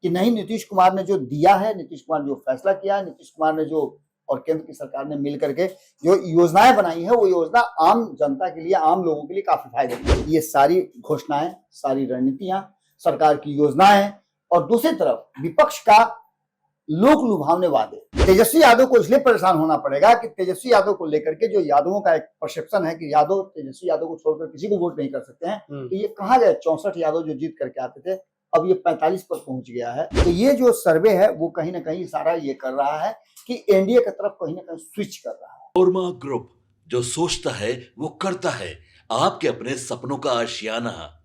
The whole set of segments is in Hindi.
कि नहीं, नीतीश कुमार ने जो दिया है, नीतीश कुमार जो फैसला किया है, नीतीश कुमार ने जो और केंद्र की सरकार ने मिलकर के जो योजनाएं बनाई है, वो योजना आम जनता के लिए, आम लोगों के लिए काफी फायदेमंद। ये सारी घोषणाएं, सारी रणनीतियां, सरकार की योजनाएं और दूसरी तरफ विपक्ष का लोक लुभावने वादे। तेजस्वी यादव को इसलिए परेशान होना पड़ेगा कि तेजस्वी यादव को लेकर के जो यादवों का एक परसेप्शन है कि यादव तेजस्वी यादव को छोड़कर किसी को वोट नहीं कर सकते हैं, तो ये कहा गया 64 यादव जो जीत करके आते थे, अब ये 45 पर पहुंच गया है। तो ये जो सर्वे है वो कहीं ना कहीं इशारा ये कर रहा है कि एनडीए की तरफ कहीं ना कहीं स्विच कर रहा है। ओरमा ग्रुप, जो सोचता है वो करता है, आपके अपने सपनों का आशियाना।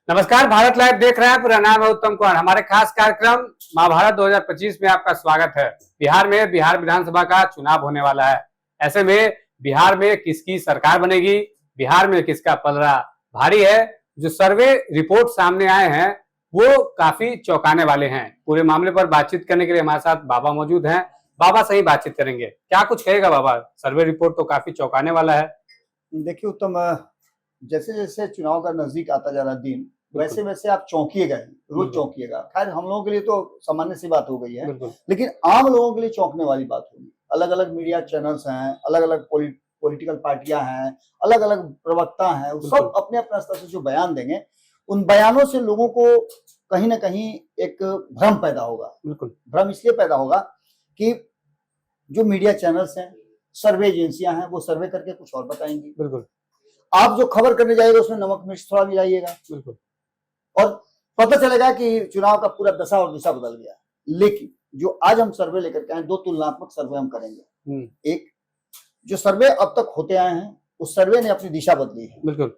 नमस्कार, भारत लाइव देख रहे हैं। पूरा नाम है उत्तम कुमार। हमारे खास कार्यक्रम महाभारत 2025 में आपका स्वागत है। बिहार में बिहार विधानसभा का चुनाव होने वाला है। ऐसे में बिहार में किसकी सरकार बनेगी, बिहार में किसका पलड़ा भारी है। जो सर्वे रिपोर्ट सामने आए हैं वो काफी चौंकाने वाले हैं। पूरे मामले पर बातचीत करने के लिए हमारे साथ बाबा मौजूद हैं। बाबा से ही बातचीत करेंगे। क्या कुछ कहेगा बाबा? सर्वे रिपोर्ट तो काफी चौंकाने वाला है। देखिए उत्तम, जैसे जैसे चुनाव का नजदीक आता जा रहा दिन, वैसे वैसे आप चौंकिएगा, रोज चौंकिएगा। खैर, हम लोगों के लिए तो सामान्य सी बात हो गई है, लेकिन आम लोगों के लिए चौंकने वाली बात होगी। अलग अलग मीडिया चैनल्स हैं, अलग अलग पॉलिटिकल पार्टियां हैं, अलग अलग प्रवक्ता हैं, सब अपने अपने स्तर से जो बयान देंगे, उन बयानों से लोगों को कहीं ना कहीं एक भ्रम पैदा होगा। भ्रम इसलिए पैदा होगा कि जो मीडिया चैनल्स हैं, सर्वे एजेंसियां हैं, वो सर्वे करके कुछ और बताएंगी। आप जो खबर करने जाइएगा उसमें नमक मिर्च थोड़ा मिलाइएगा, और पता चलेगा कि चुनाव का पूरा दशा और दिशा बदल गया। लेकिन जो आज हम सर्वे लेकर के आए, दो तुलनात्मक सर्वे हम करेंगे। एक, जो सर्वे अब तक होते आए हैं, उस सर्वे ने अपनी दिशा बदली है।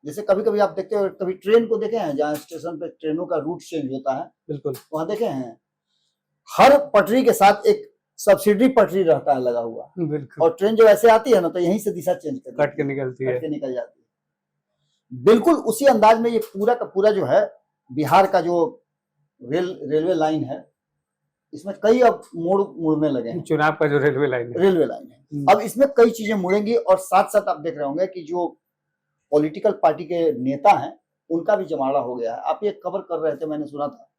जैसे कभी कभी आप देखते हो, कभी ट्रेन को देखे हैं, जहाँ स्टेशन पे ट्रेनों का रूट चेंज होता है, वहां देखे हैं हर पटरी के साथ एक सब्सिडी पटरी रहता है लगा हुआ, और ट्रेन जो ऐसे आती है ना, तो यहीं से दिशा चेंज कट के निकल जाती है। बिल्कुल उसी अंदाज में ये पूरा का पूरा जो है बिहार का जो रेलवे लाइन है, इसमें कई अब मोड़ मुड़ने लगे हैं। चुनाव का जो रेलवे लाइन है, अब इसमें कई चीजें मुड़ेंगी। और साथ साथ आप देख रहे होंगे कि जो पॉलिटिकल पार्टी के नेता हैं, उनका भी जमावड़ा हो गया है। आप ये खबर कर रहे थे, मैंने सुना था,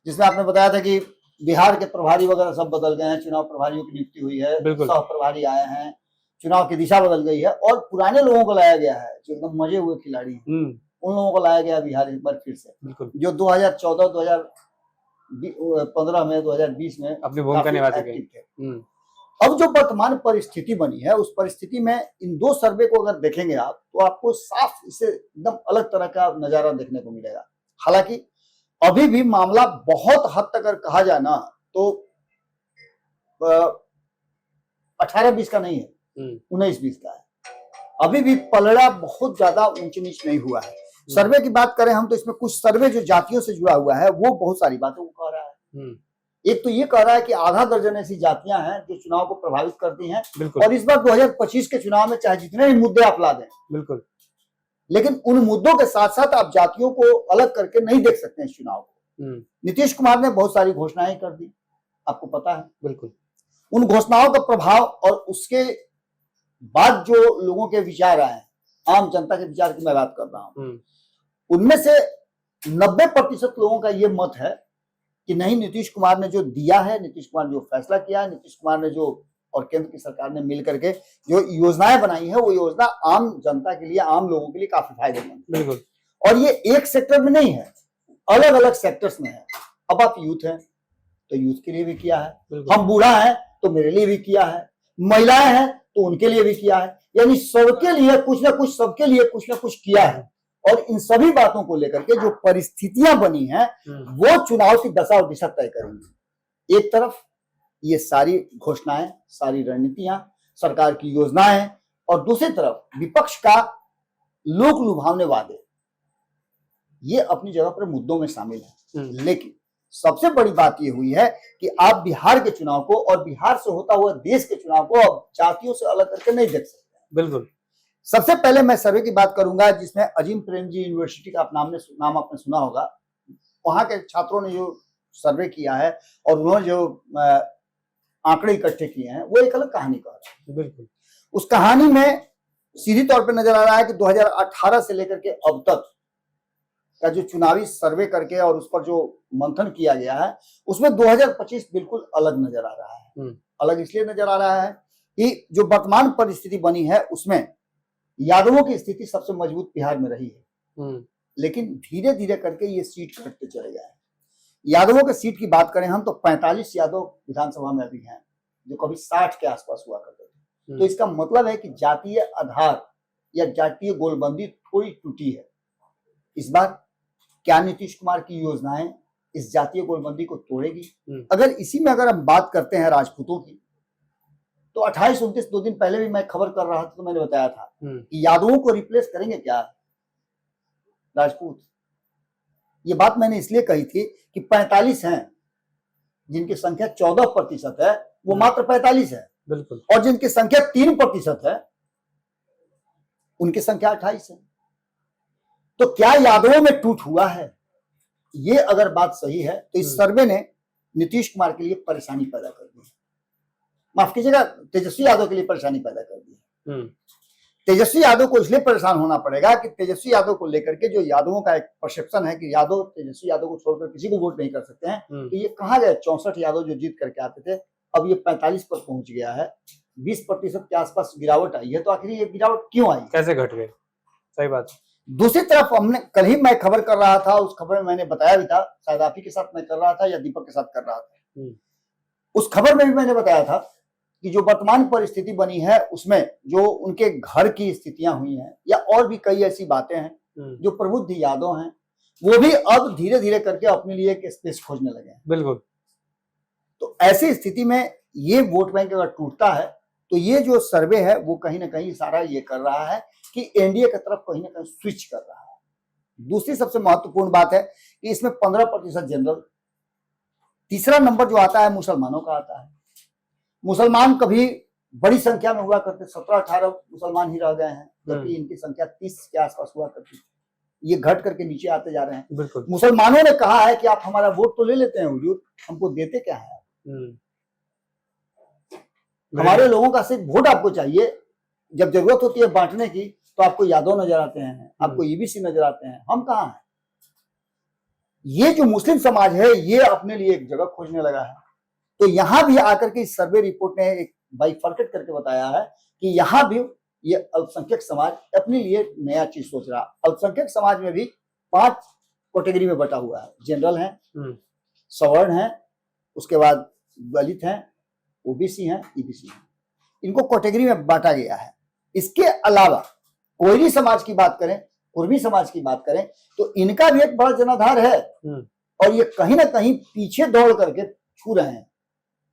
जिसमें आपने बताया था कि बिहार के प्रभारी वगैरह सब बदल गए हैं, चुनाव प्रभारियों की नियुक्ति हुई है, सह प्रभारी आए हैं, चुनाव की दिशा बदल गई है, और पुराने लोगों को लाया गया है जो एकदम मजे हुए खिलाड़ी, उन लोगों को लाया गया बिहार एक बार फिर से, जो 2014, 2015 में, 2020 में अपनी भूमिका निभाते थे। अब जो वर्तमान परिस्थिति बनी है, उस परिस्थिति में इन दो सर्वे को अगर देखेंगे आप, तो आपको साफ इससे एकदम अलग तरह का नजारा देखने को मिलेगा। हालांकि अभी भी मामला बहुत हद तक अगर कहा जाए ना, तो 18-20 का नहीं है, 19-20 का है। अभी भी पलड़ा बहुत ज्यादा ऊंच नीच नहीं हुआ है। सर्वे की बात करें हम, तो इसमें कुछ सर्वे जो जातियों से जुड़ा हुआ है, वो बहुत सारी बातें वो कह रहा है। एक तो ये कह रहा है कि आधा दर्जन ऐसी जातियां हैं जो चुनाव को प्रभावित करती हैं, और इस बार 2025 के चुनाव में चाहे जितने भी मुद्दे आप ला दें, लेकिन उन मुद्दों के साथ साथ आप जातियों को अलग करके नहीं देख सकते इस चुनाव को। नीतीश कुमार ने बहुत सारी घोषणाएं कर दी, आपको पता है। उन घोषणाओं का प्रभाव और उसके बाद जो लोगों के विचार आए, आम जनता के विचार की मैं बात कर रहा हूं, उनमें से 90% लोगों का ये मत है कि नहीं, नीतीश कुमार ने जो दिया है, नीतीश कुमार जो फैसला किया है, नीतीश कुमार ने जो और केंद्र की सरकार ने मिल करके जो योजनाएं बनाई है, वो योजना आम जनता के लिए, आम लोगों के लिए काफी फायदेमंद है। और ये एक सेक्टर में नहीं है, अलग अलग सेक्टर्स में है। अब आप यूथ हैं तो यूथ के लिए भी किया है, हम बूढ़ा हैं तो मेरे लिए भी किया है, महिलाएं हैं तो उनके लिए भी किया है, यानी सबके लिए कुछ ना कुछ, सबके लिए कुछ ना कुछ किया है। और इन सभी बातों को लेकर के जो परिस्थितियां बनी हैं, वो चुनाव की दशा और दिशा तय करेंगी। एक तरफ ये सारी घोषणाएं, सारी रणनीतियां, सरकार की योजनाएं, और दूसरी तरफ विपक्ष का लोक लुभावने वादे, ये अपनी जगह पर मुद्दों में शामिल है। लेकिन सबसे बड़ी बात ये हुई है कि आप बिहार के चुनाव को और बिहार से होता हुआ देश के चुनाव को अब जातियों से अलग करके नहीं देख सकते। सबसे पहले मैं सर्वे की बात करूंगा, जिसमें अजीम प्रेमजी यूनिवर्सिटी का नाम आपने सुना होगा। वहां के छात्रों ने जो सर्वे किया है और उन्होंने जो आंकड़े इकट्ठे किए हैं, वो एक अलग कहानी कह रहा है। उस कहानी में सीधी तौर पर नजर आ रहा है कि 2018 से लेकर के अब तक का जो चुनावी सर्वे करके और उस पर जो मंथन किया गया है, उसमें 2025 बिल्कुल अलग नजर आ रहा है। अलग इसलिए नजर आ रहा है कि जो वर्तमान परिस्थिति बनी है उसमें यादवों की स्थिति सबसे मजबूत बिहार में रही है, लेकिन धीरे धीरे करके ये सीट घटते चले गए हैं। यादवों के सीट की बात करें हम तो 45 यादव विधानसभा में अभी हैं, जो कभी 60 के आसपास हुआ करते थे। तो इसका मतलब है कि जातीय आधार या जातीय गोलबंदी थोड़ी टूटी है। इस बार क्या नीतीश कुमार की योजनाएं इस जातीय गोलबंदी को तोड़ेगी? अगर इसी में अगर हम बात करते हैं राजपूतों की, तो 28-29 2 दिन पहले भी मैं खबर कर रहा था, तो मैंने बताया था कि यादवों को रिप्लेस करेंगे क्या राजपूत। ये बात मैंने इसलिए कही थी कि 45 हैं जिनकी संख्या 14% है, वो मात्र 45 है। बिल्कुल। और जिनकी संख्या 3% है उनकी संख्या 28 है। तो क्या यादवों में टूट हुआ है? ये अगर बात सही है तो इस सर्वे ने नीतीश कुमार के लिए परेशानी पैदा कर दी है। माफ कीजिएगा, तेजस्वी यादव के लिए परेशानी पैदा कर दी है। तेजस्वी यादव को इसलिए परेशान होना पड़ेगा कि तेजस्वी यादव को लेकर के जो यादवों का एक परसेप्शन है कि यादव तेजस्वी यादव को छोड़कर किसी को वोट नहीं कर सकते हैं, तो ये कहा गया 64 यादव जो जीत करके आते थे, अब ये 45 पर पहुंच गया है। 20% के आसपास गिरावट आई है। तो आखिर ये गिरावट क्यों आई, कैसे घट गए? सही बात। दूसरी तरफ हमने कल ही मैं खबर कर रहा था, उस खबर में मैंने बताया भी था, शायद आप ही के साथ मैं कर रहा था या दीपक के साथ कर रहा था। उस खबर में भी मैंने बताया था कि जो वर्तमान परिस्थिति बनी है उसमें जो उनके घर की स्थितियां हुई हैं या और भी कई ऐसी बातें हैं, जो प्रबुद्ध यादव हैं वो भी अब धीरे धीरे करके अपने लिए एक स्पेस खोजने लगे हैं। बिल्कुल। तो ऐसी स्थिति में ये वोट बैंक अगर टूटता है तो ये जो सर्वे है वो कहीं ना कहीं इशारा ये कर रहा है कि एनडीए की तरफ कहीं ना कहीं स्विच कर रहा है। दूसरी सबसे महत्वपूर्ण बात है कि इसमें 15% जनरल, तीसरा नंबर जो आता है मुसलमानों का आता है। मुसलमान कभी बड़ी संख्या में हुआ करते, 17-18 मुसलमान ही रह गए हैं, जबकि इनकी संख्या 30 के आसपास हुआ करती थी। ये घट करके नीचे आते जा रहे हैं। बिल्कुल। मुसलमानों ने कहा है कि आप हमारा वोट तो ले लेते हैं हुजूर, हमको देते क्या है? हमारे लोगों का सिर्फ वोट आपको चाहिए, जब जरूरत होती है बांटने की तो आपको यादव नजर आते हैं, आपको ईबीसी नजर आते हैं, हम कहाँ हैं? ये जो मुस्लिम समाज है ये अपने लिए एक जगह खोजने लगा है। तो यहां भी आकर के इस सर्वे रिपोर्ट ने एक बाइफरकेट करके बताया है कि यहां भी ये अल्पसंख्यक समाज अपने लिए नया चीज सोच रहा है। अल्पसंख्यक समाज में भी 5 कैटेगरी में बटा हुआ है। जनरल है, सवर्ण है, उसके बाद दलित हैं, ओबीसी हैं, ईबीसी हैं। इनको कैटेगरी में बांटा गया है। इसके अलावा कोयरी समाज की बात करें, कुर्मी समाज की बात करें, तो इनका भी एक बड़ा जनाधार है और ये कहीं ना कहीं पीछे दौड़ करके छू रहे हैं।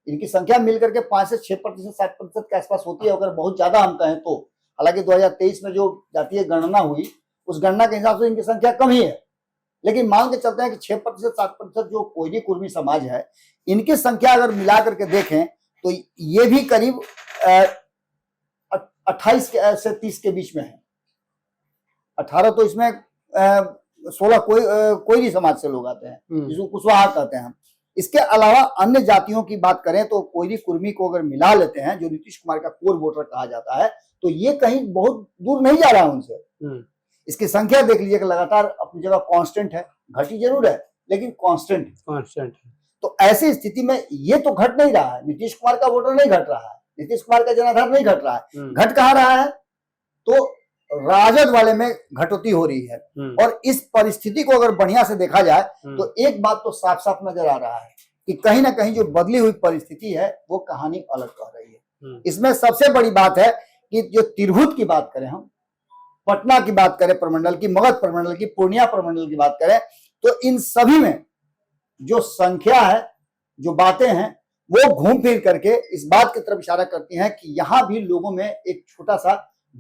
इनकी संख्या मिलकर के 5 से 6%, 7% के आसपास होती है अगर बहुत ज्यादा हम कहें तो। हालांकि 2023 में जो जातीय गणना हुई उस गणना के हिसाब से इनकी संख्या कम ही है, लेकिन मान के चलते हैं कि 6% 7% जो कोयरी कुर्मी समाज है, इनकी संख्या अगर मिला करके देखें तो ये भी करीब 28 से 30 के बीच में है। 18 तो इसमें 16 कोयरी समाज से लोग आते हैं, जिसको कुशवाहा कहते हैं हम। इसके अलावा अन्य जातियों की बात करें तो कोयरी कुर्मी को अगर मिला लेते हैं, जो नीतीश कुमार का कोर वोटर कहा जाता है, तो ये कहीं बहुत दूर नहीं जा रहा है उनसे। इसकी संख्या देख लीजिए कि लगातार अपनी जगह कांस्टेंट है, घटी जरूर है लेकिन कांस्टेंट है। तो ऐसी स्थिति में ये तो घट नहीं रहा है, नीतीश कुमार का वोटर नहीं घट रहा है, नीतीश कुमार का जनाधार नहीं घट रहा है। घट कहाँ रहा है? तो राजद वाले में घटोती हो रही है। और इस परिस्थिति को अगर बढ़िया से देखा जाए तो एक बात तो साफ साफ नजर आ रहा है कि कहीं ना कहीं जो बदली हुई परिस्थिति है वो कहानी अलग कह रही है। इसमें सबसे बड़ी बात है कि जो तिरहुत की बात करें, हम पटना की बात करें प्रमंडल की, मगध प्रमंडल की, पूर्णिया प्रमंडल की बात करें, तो इन सभी में जो संख्या है, जो बातें हैं, वो घूम फिर करके इस बात की तरफ इशारा करती हैं कि यहां भी लोगों में एक छोटा सा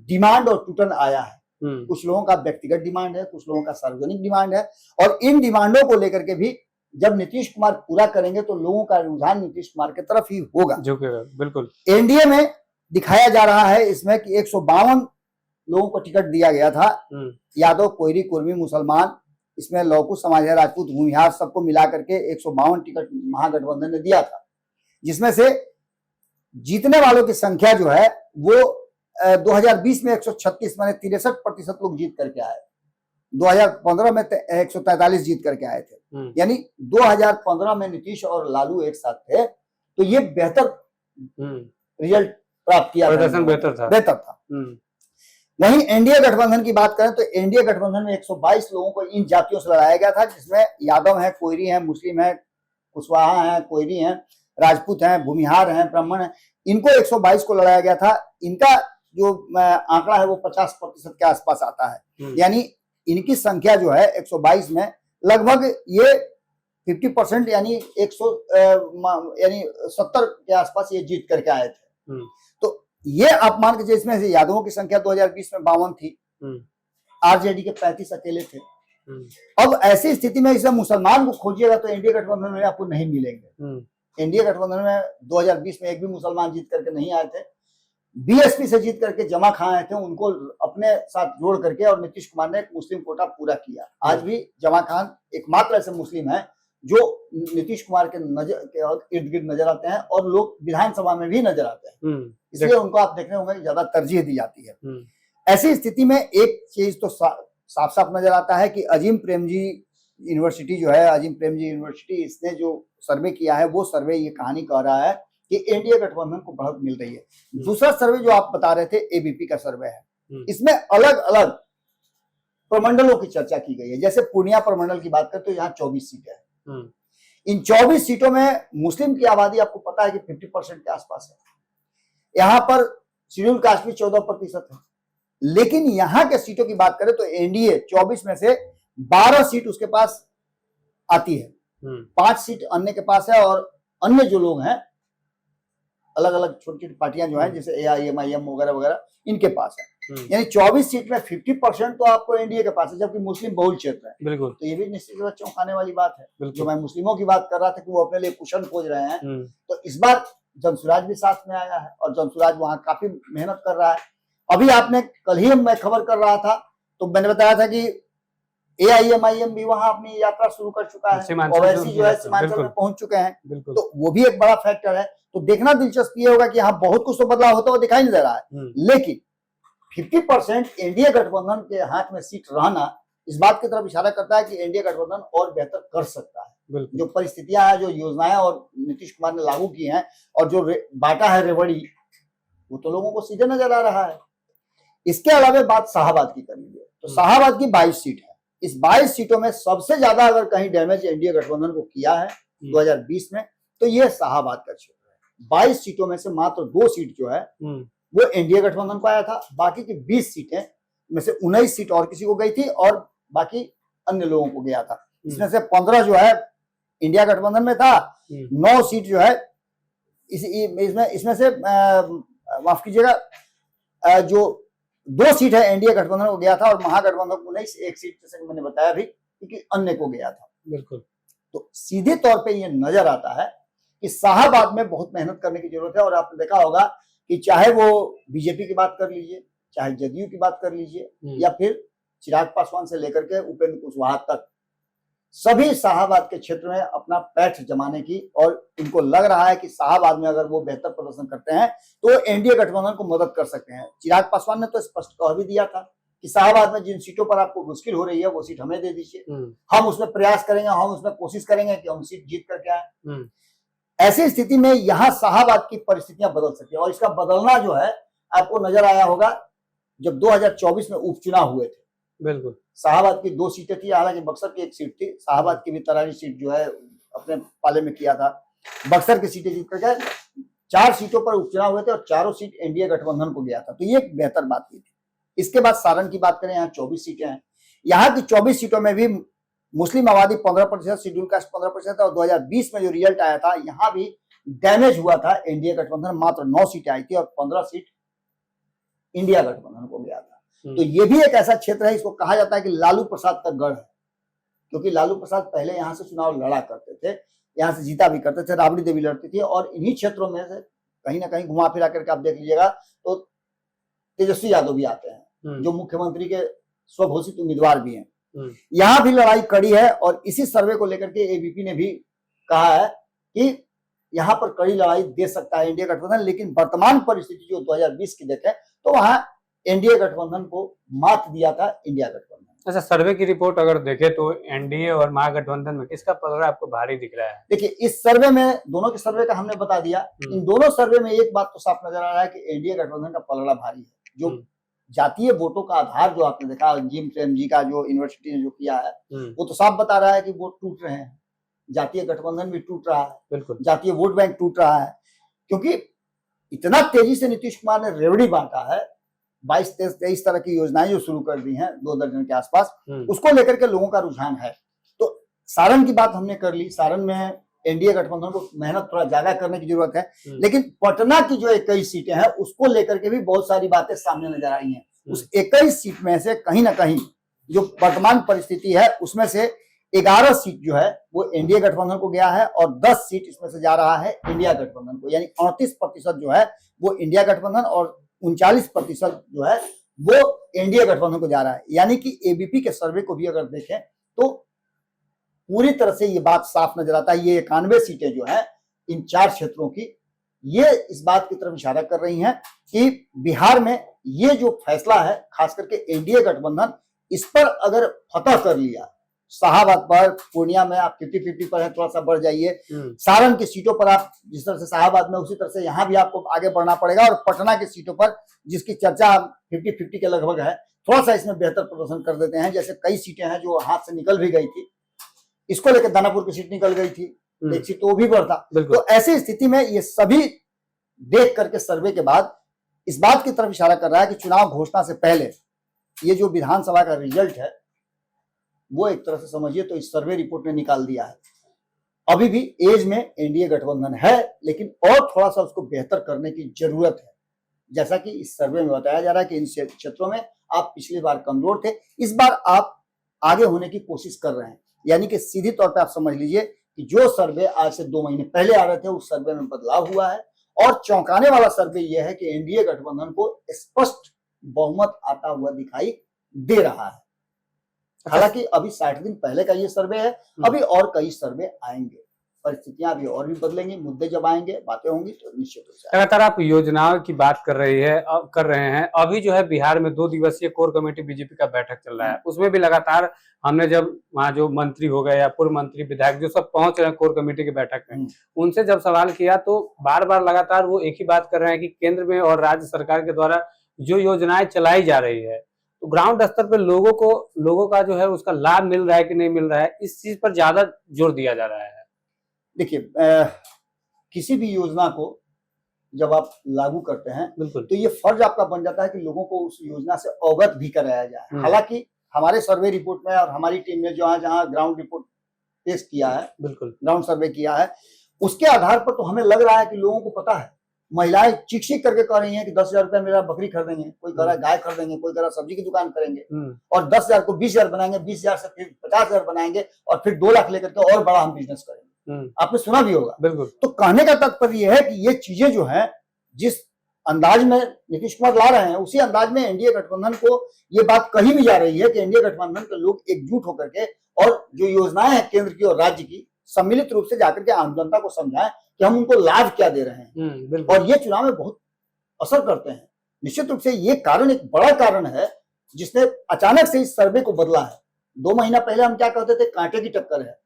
डिमांड और टूटन आया है। कुछ लोगों का व्यक्तिगत डिमांड है, कुछ लोगों का सार्वजनिक डिमांड है, और इन डिमांडों को लेकर के भी जब नीतीश कुमार पूरा करेंगे तो लोगों का रुझान नीतीश कुमार की तरफ ही होगा। बिल्कुल। एनडीए में दिखाया जा रहा है इसमें कि 152 लोगों को टिकट दिया गया था, यादव, कोयरी, कुर्मी, मुसलमान, इसमें लौकू समाज है, राजपूत, भूमिहार, सबको मिला करके 152 टिकट महागठबंधन ने दिया था, जिसमें से जीतने वालों की संख्या जो है वो 2020 में 136 माने 63% लोग जीत करके आए। 2015 में 143 जीत करके आए थे, यानी 2015 में नीतीश और लालू एक साथ थे, तो ये बेहतर रिजल्ट प्राप्त किया, प्रदर्शन बेहतर था। वहीं एनडीए गठबंधन की बात करें तो एनडीए गठबंधन में 122 लोगों को इन जातियों से लड़ाया गया था, जिसमें यादव है, कोयरी है, मुस्लिम है, कुशवाहा है, कोयरी है, राजपूत हैं, भूमिहार हैं, ब्राह्मण हैं, इनको 122 को लड़ाया गया था। इनका जो आंकड़ा है वो 50% के आसपास आता है, यानी इनकी संख्या जो है 122 में लगभग ये 50% यानी 100 यानी 70 के आसपास ये जीत करके आए थे। तो ये आप मान के चलिए, इसमें से यादवों की संख्या 2020 में 52 थी, आरजेडी के 35 अकेले थे। अब ऐसी स्थिति में इसमें मुसलमान को खोजिएगा तो एनडीए गठबंधन में आपको नहीं मिलेंगे। एनडीए गठबंधन में 2020 में एक भी मुसलमान जीत करके नहीं आए थे। बीएसपी से जीत करके जमा खां आए थे, उनको अपने साथ जोड़ करके, और नीतीश कुमार ने एक मुस्लिम कोटा पूरा किया। आज भी जमा खान एकमात्र ऐसे मुस्लिम है जो नीतीश कुमार के इर्द गिर्द नजर आते हैं और लोग विधानसभा में भी नजर आते हैं, इसलिए उनको आप देखने होंगे ज्यादा तरजीह दी जाती है। ऐसी स्थिति में एक चीज तो साफ साफ नजर आता है कि अजीम प्रेमजी यूनिवर्सिटी जो है, अजीम प्रेमजी यूनिवर्सिटी, इसने जो सर्वे किया है वो सर्वे ये कहानी कह रहा है कि एनडीए गठबंधन को बढ़त मिल रही है। दूसरा सर्वे जो आप बता रहे थे एबीपी का सर्वे है, इसमें अलग अलग प्रमंडलों की चर्चा की गई है। जैसे पूर्णिया प्रमंडल की बात करें तो यहाँ 24 सीटें हैं। इन 24 सीटों में मुस्लिम की आबादी आपको पता है कि 50% के आसपास है। यहाँ पर शेड्यूल कास्ट भी 14% है। लेकिन यहाँ के सीटों की बात करें तो एनडीए 24 में से 12 सीट उसके पास आती है, 5 सीट अन्य के पास है, और अन्य जो लोग हैं अलग अलग छोटी छोटी पार्टियां जो हैं जैसे एआईएमआईएम वगैरह वगैरह, इनके पास है। यानी 24 सीट में 50% तो आपको एनडीए के पास है, जबकि मुस्लिम बहुल क्षेत्र है। बिल्कुल। तो ये भी निश्चित रूप से चौंकाने वाली बात है। जो मैं मुस्लिमों की बात कर रहा था कि वो अपने लिए कुशन खोज रहे हैं, तो इस बार जनसुराज भी साथ में आया है और जनसुराज वहां काफी मेहनत कर रहा है। अभी आपने कल ही मैं खबर कर रहा था तो मैंने बताया था कि एआईएमआईएम भी वहां अपनी यात्रा शुरू कर चुका है, ओवैसी जो है सीमांचल में पहुंच चुके हैं, तो वो भी एक बड़ा फैक्टर है। तो देखना दिलचस्प ये होगा कि यहाँ बहुत कुछ तो बदलाव होता हुआ दिखाई नहीं दे रहा है, लेकिन 50% एनडीए गठबंधन के हाथ में सीट रहना इस बात की तरफ इशारा करता है कि एनडीए गठबंधन और बेहतर कर सकता है। जो परिस्थितियां हैं, जो योजनाएं और नीतीश कुमार ने लागू की हैं और जो बांटा है रेवड़ी, वो तो लोगों को सीधे नजर आ रहा है। इसके अलावा बात शाहाबाद की कर लीजिए तो शाहाबाद की 22 सीट है। इस 22 सीटों में सबसे ज्यादा अगर कहीं डैमेज एनडीए गठबंधन को किया है 2020 में तो ये शाहाबाद का क्षेत्र है। 22 सीटों में से मात्र 2 सीट जो है वो एनडीए गठबंधन को आया था, बाकी की 20 सीटें में से 19 सीट और किसी को गई थी और बाकी अन्य लोगों को गया था। इसमें से 15 जो है इंडिया गठबंधन में था, 9 सीट जो है इसमें से माफ कीजिएगा जो 2 सीट है एनडीए गठबंधन को गया था और महागठबंधन को नहीं, 1 सीट जैसे मैंने बताया भी कि अन्य को गया था। बिल्कुल। तो सीधे तौर पे ये नजर आता है कि शाहाबाद में बहुत मेहनत करने की जरूरत है। और आपने देखा होगा कि चाहे वो बीजेपी की बात कर लीजिए, चाहे जदयू की बात कर लीजिए, या फिर चिराग पासवान से लेकर के उपेंद्र कुशवाहा तक, सभी शाहाबाद के क्षेत्र में अपना पैठ जमाने की, और इनको लग रहा है कि शाहाबाद में अगर वो बेहतर प्रदर्शन करते हैं तो एनडीए गठबंधन को मदद कर सकते हैं। चिराग पासवान ने तो स्पष्ट कह भी दिया था कि शाहाबाद में जिन सीटों पर आपको मुश्किल हो रही है वो सीट हमें दे दीजिए, हम उसमें प्रयास करेंगे, हम उसमें कोशिश करेंगे कि हम सीट जीत करके आए। ऐसी स्थिति में यहाँ शाहाबाद की परिस्थितियां बदल सकती है, और इसका बदलना जो है आपको नजर आया होगा जब 2024 में उपचुनाव हुए थे। बिल्कुल। शाहाबाद की 2 सीटें थी, हालांकि बक्सर की 1 सीट थी, शाहाबाद की भी तरारी सीट जो है अपने पाले में किया था। बक्सर की सीटें जीत करके 4 सीटों पर उपचुनाव हुए थे और 4 सीट एनडीए गठबंधन को गया था, तो ये एक बेहतर बात हुई थी। इसके बाद सारण की बात करें, यहाँ 24 सीटें हैं। यहाँ की 24 सीटों में भी मुस्लिम आबादी 15%, शेड्यूल कास्ट 15% और 2020 में जो रिजल्ट आया था यहाँ भी डैमेज हुआ था एनडीए गठबंधन, मात्र 9 सीटें आई थी और 15 सीट इंडिया गठबंधन को गया था। तो ये भी एक ऐसा क्षेत्र है, इसको कहा जाता है कि लालू प्रसाद का गढ़ है, क्योंकि लालू प्रसाद पहले यहाँ से चुनाव लड़ा करते थे, यहाँ से जीता भी करते थे, राबड़ी देवी लड़ती थी, और इन्हीं क्षेत्रों में से कहीं ना कहीं घुमा फिरा करके आप देख लीजिएगा तो तेजस्वी यादव भी आते हैं जो मुख्यमंत्री के स्वघोषित उम्मीदवार भी हैं। यहाँ भी लड़ाई कड़ी है और इसी सर्वे को लेकर के एबीपी ने भी कहा है कि यहाँ पर कड़ी लड़ाई दे सकता है इंडिया गठबंधन, लेकिन वर्तमान परिस्थिति जो 2020 की देखें तो वहां एनडीए गठबंधन को मात दिया था इंडिया गठबंधन। अच्छा, सर्वे की रिपोर्ट अगर देखें तो एनडीए और महागठबंधन में किसका पलड़ा आपको भारी दिख रहा है? देखिए, इस सर्वे में दोनों के सर्वे का हमने बता दिया। इन दोनों सर्वे में एक बात तो साफ नजर आ रहा है कि एनडीए गठबंधन का पलड़ा भारी है। जो जातीय वोटों का आधार जो आपने देखा, जिम प्रेमजी का जो यूनिवर्सिटी ने जो किया है, वो तो साफ बता रहा है कि वोट टूट रहे हैं, जातीय गठबंधन भी टूट रहा है, बिल्कुल जातीय वोट बैंक टूट रहा है, क्योंकि इतना तेजी से नीतीश कुमार ने रेवड़ी बांटा है। 22-23 तरह की योजनाएं जो शुरू कर दी हैं 2 दर्जन के आसपास, उसको लेकर के लोगों का रुझान है। तो सारण की बात हमने कर ली, सारण में एनडीए गठबंधन को मेहनत थोड़ा ज्यादा करने की जरूरत है, लेकिन पटना की जो 21 सीटें हैं उसको लेकर के भी बहुत सारी बातें सामने नजर आई हैं। उस 21 सीट में से कहीं ना कहीं जो वर्तमान परिस्थिति है उसमें से 11 सीट जो है वो एनडीए गठबंधन को गया है और 10 सीट इसमें से जा रहा है इंडिया गठबंधन को, यानी 38% जो है वो इंडिया गठबंधन और 39% जो है वो एनडीए गठबंधन को जा रहा है। यानी कि एबीपी के सर्वे को भी अगर देखें तो पूरी तरह से ये बात साफ नजर आता है। ये 91 सीटें जो है इन 4 क्षेत्रों की, ये इस बात की तरफ इशारा कर रही हैं कि बिहार में ये जो फैसला है, खास करके एनडीए गठबंधन इस पर अगर फतह कर लिया, शाहाबाद पर, पूर्णिया में आप 50-50 पर है, थोड़ा सा बढ़ जाइए, सारण की सीटों पर आप जिस तरह से शाहाबाद में उसी तरह से यहाँ भी आपको आगे बढ़ना पड़ेगा, और पटना की सीटों पर जिसकी चर्चा 50-50 के लगभग है, थोड़ा सा इसमें बेहतर प्रदर्शन कर देते हैं। जैसे कई सीटें हैं जो हाथ से निकल भी गई थी, इसको लेकर दानापुर की सीट निकल गई थी, एक सीट तो वो भी बढ़ता। तो ऐसी स्थिति में ये सभी देख करके सर्वे के बाद इस बात की तरफ इशारा कर रहा है कि चुनाव घोषणा से पहले ये जो विधानसभा का रिजल्ट है वो एक तरह से समझिए तो इस सर्वे रिपोर्ट ने निकाल दिया है। अभी भी एज में एनडीए गठबंधन है, लेकिन और थोड़ा सा उसको बेहतर करने की जरूरत है। जैसा कि इस सर्वे में बताया जा रहा है कि इन क्षेत्रों में आप पिछली बार कमजोर थे, इस बार आप आगे होने की कोशिश कर रहे हैं। यानी कि सीधी तौर पर आप समझ लीजिए कि जो सर्वे आज से 2 महीने पहले आ रहे थे उस सर्वे में बदलाव हुआ है, और चौंकाने वाला सर्वे यह है कि एनडीए गठबंधन को स्पष्ट बहुमत आता हुआ दिखाई दे रहा है। हालांकि अभी 60 दिन पहले का ये सर्वे है, अभी और कई सर्वे आएंगे, परिस्थितियां अभी और भी बदलेंगी, मुद्दे जब आएंगे, बातें होंगी तो निश्चित रूप से। लगातार आप योजनाओं की बात कर रहे हैं। अभी जो है बिहार में 2 दिवसीय कोर कमेटी बीजेपी का बैठक चल रहा है, उसमें भी लगातार हमने जब वहाँ जो मंत्री हो गए या पूर्व मंत्री विधायक जो सब पहुंच रहे हैं कोर कमेटी की बैठक में, उनसे जब सवाल किया तो बार बार लगातार वो एक ही बात कर रहे हैं कि केंद्र में और राज्य सरकार के द्वारा जो योजनाएं चलाई जा रही है, तो ग्राउंड स्तर पे लोगों का जो है उसका लाभ मिल रहा है कि नहीं मिल रहा है, इस चीज पर ज्यादा जोर दिया जा रहा है। देखिए, किसी भी योजना को जब आप लागू करते हैं बिल्कुल, तो ये फर्ज आपका बन जाता है कि लोगों को उस योजना से अवगत भी कराया जाए। हालांकि हमारे सर्वे रिपोर्ट में और हमारी टीम ने जहां ग्राउंड रिपोर्ट पेश किया है, बिल्कुल ग्राउंड सर्वे किया है, उसके आधार पर तो हमें लग रहा है कि लोगों को पता है। महिलाएं चीख चीख करके कह रही हैं कि 10,000 रुपया मेरा बकरी खरीदेंगे, कोई कह रहा है गाय खरीदेंगे, कोई कह रहा है सब्जी की दुकान करेंगे, और 10,000 को 20,000 बनाएंगे, 20,000 से फिर 50,000 बनाएंगे, और फिर 2 लाख लेकर के और बड़ा हम बिजनेस करेंगे। आपने सुना भी होगा। बिल्कुल। तो कहने का तात्पर्य यह है कि ये चीजें जो है जिस अंदाज में नीतीश कुमार ला रहे हैं, उसी अंदाज में एनडीए गठबंधन को ये बात कही भी जा रही है कि एनडीए गठबंधन के लोग एकजुट होकर के और जो योजनाएं हैं केंद्र की और राज्य की, सम्मिलित रूप से जाकर के आम जनता को समझाएं कि हम उनको लाभ क्या दे रहे हैं, और ये चुनाव में बहुत असर करते हैं। निश्चित रूप से ये कारण एक बड़ा कारण है जिसने अचानक से इस सर्वे को बदला है। 2 महीना पहले हम क्या कहते थे, कांटे की टक्कर है,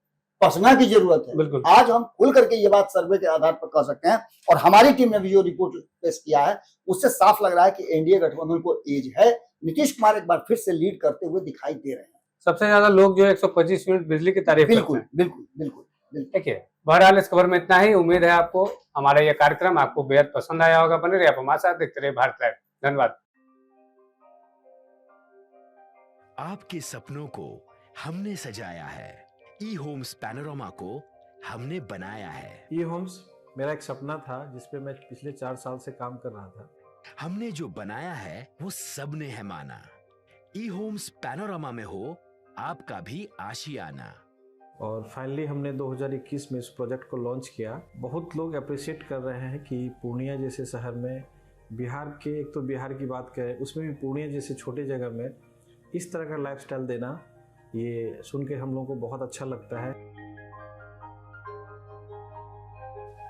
पसना की जरूरत है। आज हम खुल करके ये बात सर्वे के आधार पर कह सकते हैं, और हमारी टीम ने भी जो रिपोर्ट पेश किया है उससे साफ लग रहा है कि एनडीए गठबंधन को एज है। नीतीश कुमार एक बार फिर से लीड करते हुए दिखाई दे रहे हैं। सबसे ज्यादा लोग जो 125 यूनिट बिजली की तारीफ करते हैं। बिल्कुल। देखिए, बहरहाल इस खबर में इतना ही। उम्मीद है आपको हमारा यह कार्यक्रम आपको बेहद पसंद आया होगा। बने रहिए आप हमारे साथ, देखते रहिए भारत लाइव। धन्यवाद। आपके सपनों को हमने सजाया है, ई होम्स पैनोरामा को हमने बनाया है। ई होम्स मेरा एक सपना था जिसपे मैं पिछले 4 साल से काम कर रहा था। हमने जो बनाया है वो सबने है माना। ई होम्स पैनोरामा में हो आपका भी आशियाना। और फाइनली हमने 2021 में इस प्रोजेक्ट को लॉन्च किया। बहुत लोग अप्रिशिएट कर रहे हैं कि पूर्णिया जैसे शहर में, बिहार के, एक तो बिहार की बात करें उसमें भी पूर्णिया जैसे छोटे जगह में इस तरह का लाइफस्टाइल देना, ये सुन के हम लोगों को बहुत अच्छा लगता है।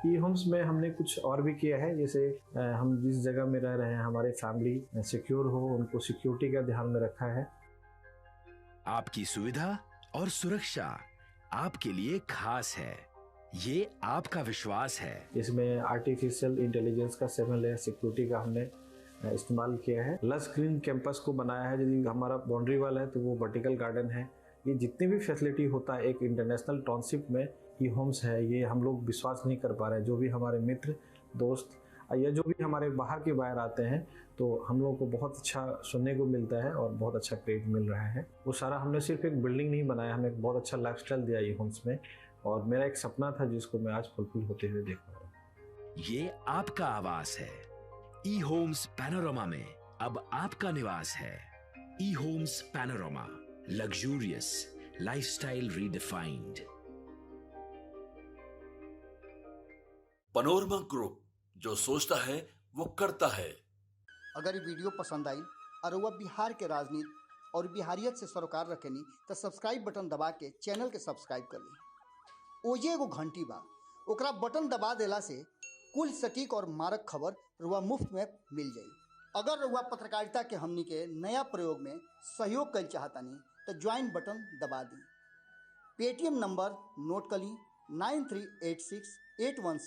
ई होम्स में हमने कुछ और भी किया है, जैसे हम जिस जगह में रह रहे हैं हमारे फैमिली सिक्योर हो, उनको सिक्योरिटी का ध्यान में रखा है। आपकी सुविधा और सुरक्षा आपके लिए खास है। ये आपका विश्वास है। इसमें आर्टिफिशियल इंटेलिजेंस का 7 लेयर सिक्योरिटी का हमने इस्तेमाल किया है। लस ग्रीन कैंपस को बनाया है। यदि हमारा बाउंड्री वाल है तो वो वर्टिकल गार्डन है। ये जितनी भी फैसिलिटी होता है एक इंटरनेशनल टाउनशिप में ई होम्स है, ये हम लोग विश्वास नहीं कर पा रहे हैं। जो भी हमारे मित्र दोस्त या जो भी हमारे बाहर के बाहर आते हैं तो हम लोगों को बहुत अच्छा सुनने को मिलता है और बहुत अच्छा क्रेडिट मिल रहा है। वो सारा हमने सिर्फ एक बिल्डिंग नहीं बनाया, हमें एक बहुत अच्छा लाइफस्टाइल दिया ई होम्स में, और मेरा एक सपना था जिसको मैं आज फुलफिल होते हुए देख रहा हूँ। ये आपका आवास है। ई होम्स पैनोरामा में अब आपका निवास है। E homes panorama, luxurious lifestyle redefined. Panorama group, जो सोचता है वो करता है। अगर ये वीडियो पसंद आई और वह बिहार के राजनीति और बिहारियत से सरोकार रखेनी तो सब्सक्राइब बटन दबा के चैनल के सब्सक्राइब कर ली। ओजे एगो घंटी बा, ओकरा बटन दबा देला से कुल सटीक और मारक खबर रुआ मुफ्त में मिल जाई। अगर रुआ पत्रकारिता के हमनी के नया प्रयोग में सहयोग कर चाहतानी तो ज्वाइन बटन दबा दी। पेटीएम नंबर नोट कर ली 938681